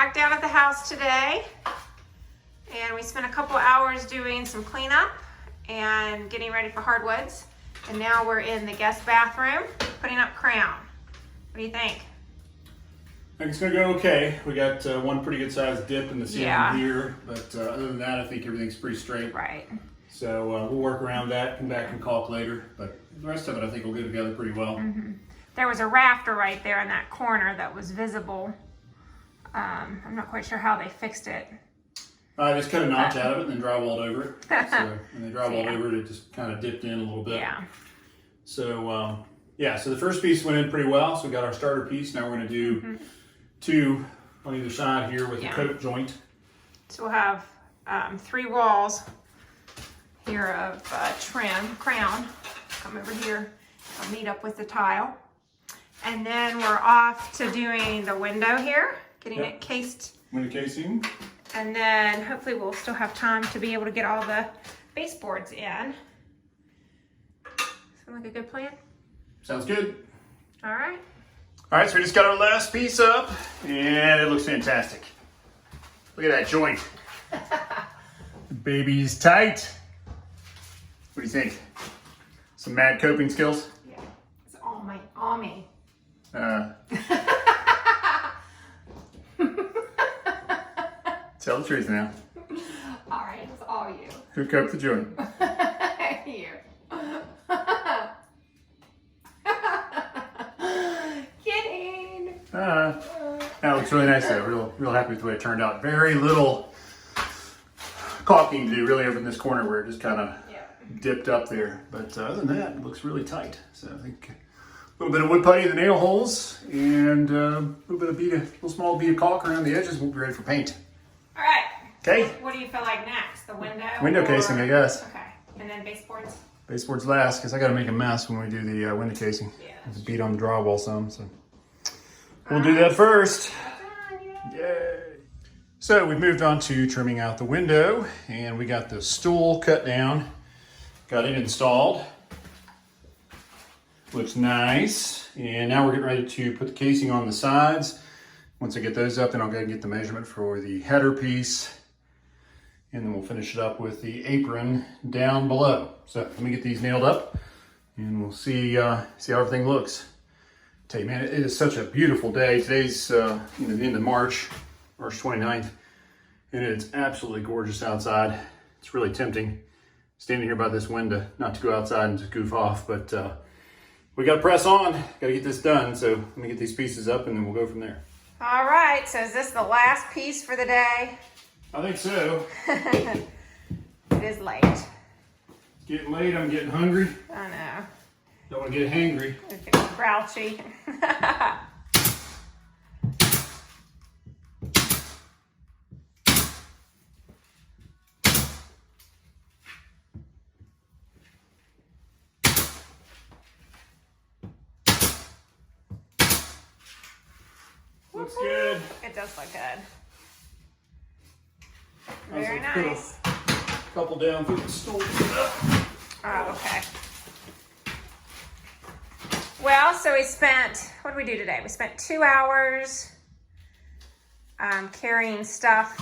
back down at the house today, and we spent a couple hours doing some cleanup and getting ready for hardwoods. And now we're in the guest bathroom putting up crown. What do you think? I think it's gonna go okay. We got one pretty good sized dip in the ceiling here, but other than that, I think everything's pretty straight. Right. So we'll work around that, come back and caulk later, but the rest of it I think will go together pretty well. Mm-hmm. There was a rafter right there in that corner that was visible. I'm not quite sure how they fixed it. I just cut a notch out of it and then drywalled over it. So when they drywalled Yeah. over it, it just kind of dipped in a little bit. Yeah. So yeah, so the first piece went in pretty well. So we got our starter piece. Now we're gonna do two on either side here with the coat joint. So we'll have 3 walls here of crown. Come over here, I'll meet up with the tile. And then we're off to doing the window here, getting it cased. Window casing. And then hopefully we'll still have time to be able to get all the baseboards in. Sound like a good plan? Sounds good. All right. All right, so we just got our last piece up and it looks fantastic. Look at that joint. The baby's tight. What do you think? Some mad coping skills? Yeah, it's all me. Tell the truth now. All right, it's all you. Who coped the joint? You. Kidding. That looks really nice though. Real happy with the way it turned out. Very little caulking to do really over in this corner where it just kind of dipped up there. But other than that, it looks really tight. So I think a little bit of wood putty in the nail holes and a little bit of small bead of caulk around the edges. We'll be ready for paint. All right. Okay. What do you feel like next? The window? Window casing, I guess. Okay. And then baseboards? Baseboards last, because I got to make a mess when we do the window casing. Yeah. Just beat on the drywall some, so we'll do that first. Yay! So we've moved on to trimming out the window, and we got the stool cut down, got it installed. Looks nice, and now we're getting ready to put the casing on the sides. Once I get those up, then I'll go ahead and get the measurement for the header piece, and then we'll finish it up with the apron down below. So let me get these nailed up, and we'll see how everything looks. Tell you, man, it is such a beautiful day. Today's the end of March 29th, and it's absolutely gorgeous outside. It's really tempting standing here by this window not to go outside and just goof off, but we got to press on. Got to get this done. So let me get these pieces up, and then we'll go from there. All right, so is this the last piece for the day? I think so. It is late. It's getting late. I'm getting hungry. I know. Don't want to get hangry. It's getting grouchy. Looks good. It does look good. I was Very gonna put nice. a couple down for the stool. Oh, okay. Well, so we spent, what did we do today? We spent 2 hours carrying stuff,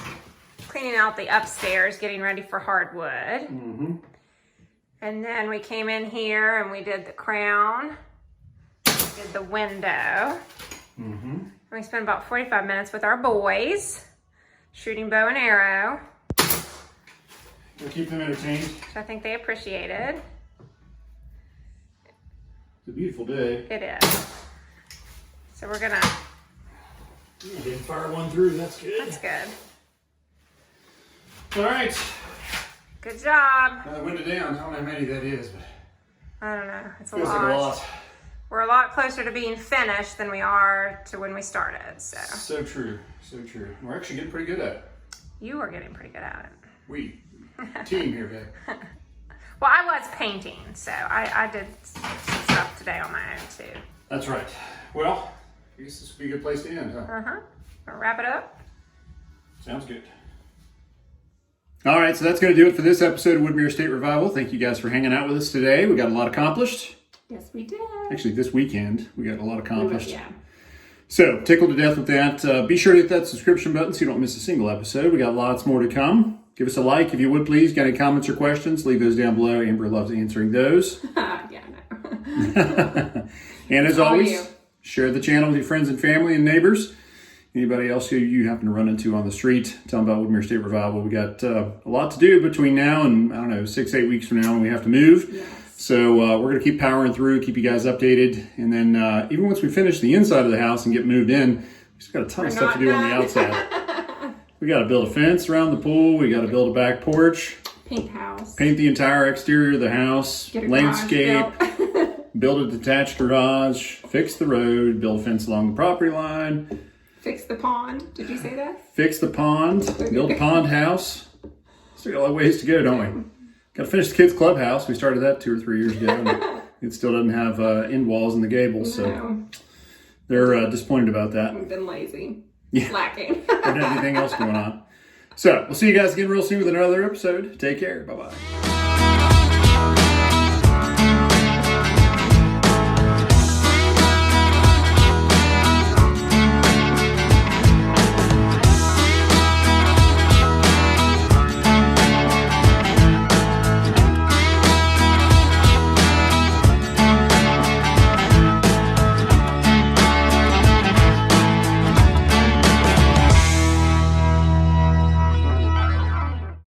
cleaning out the upstairs, getting ready for hardwood. Mm-hmm. And then we came in here and we did the crown, we did the window. Mm-hmm. And we spent about 45 minutes with our boys, shooting bow and arrow, We'll keep them entertained. which I think they appreciated. It's a beautiful day. It is. So we're gonna, Didn't fire one through. That's good. that's good. All right. Good job. Window down. I don't know how many that is, but I don't know, it's a feels lot. like a lot. We're a lot closer to being finished than we are to when we started, so. So true. So true. We're actually getting pretty good at it. You are getting pretty good at it. We. Team here, babe. Well, I was painting, so I did some stuff today on my own too. That's right. Well, I guess this would be a good place to end, huh? Uh-huh. We'll wrap it up. Sounds good. All right, so that's going to do it for this episode of Woodmere State Revival. Thank you guys for hanging out with us today. We got a lot accomplished. Yes, we did. Actually, this weekend, we got a lot accomplished. Yeah. So, tickled to death with that. Be sure to hit that subscription button so you don't miss a single episode. We got lots more to come. Give us a like if you would, please. Got any comments or questions? Leave those down below. Amber loves answering those. Yeah, no. And as All always, you. share the channel with your friends and family and neighbors. Anybody else who you happen to run into on the street, tell them about Woodmere State Revival. We got a lot to do between now and, I don't know, 6-8 weeks from now when we have to move. Yes. So we're going to keep powering through, keep you guys updated. And then even once we finish the inside of the house and get moved in, we still got a ton of stuff to do on the outside. We got to build a fence around the pool. We got to build a back porch. Paint house. Paint the entire exterior of the house. Get a Landscape. garage Build a detached garage. Fix the road. Build a fence along the property line. Fix the pond. Did you say that? Fix the pond. Build a pond house. Still got a lot of ways to go, don't we? Got to finish the kids' clubhouse. We started that 2 or 3 years ago. And it still doesn't have end walls in the gables, so No. they're disappointed about that. We've been lazy. Yeah. Slacking. Don't have anything else going on. So we'll see you guys again real soon with another episode. Take care. Bye-bye.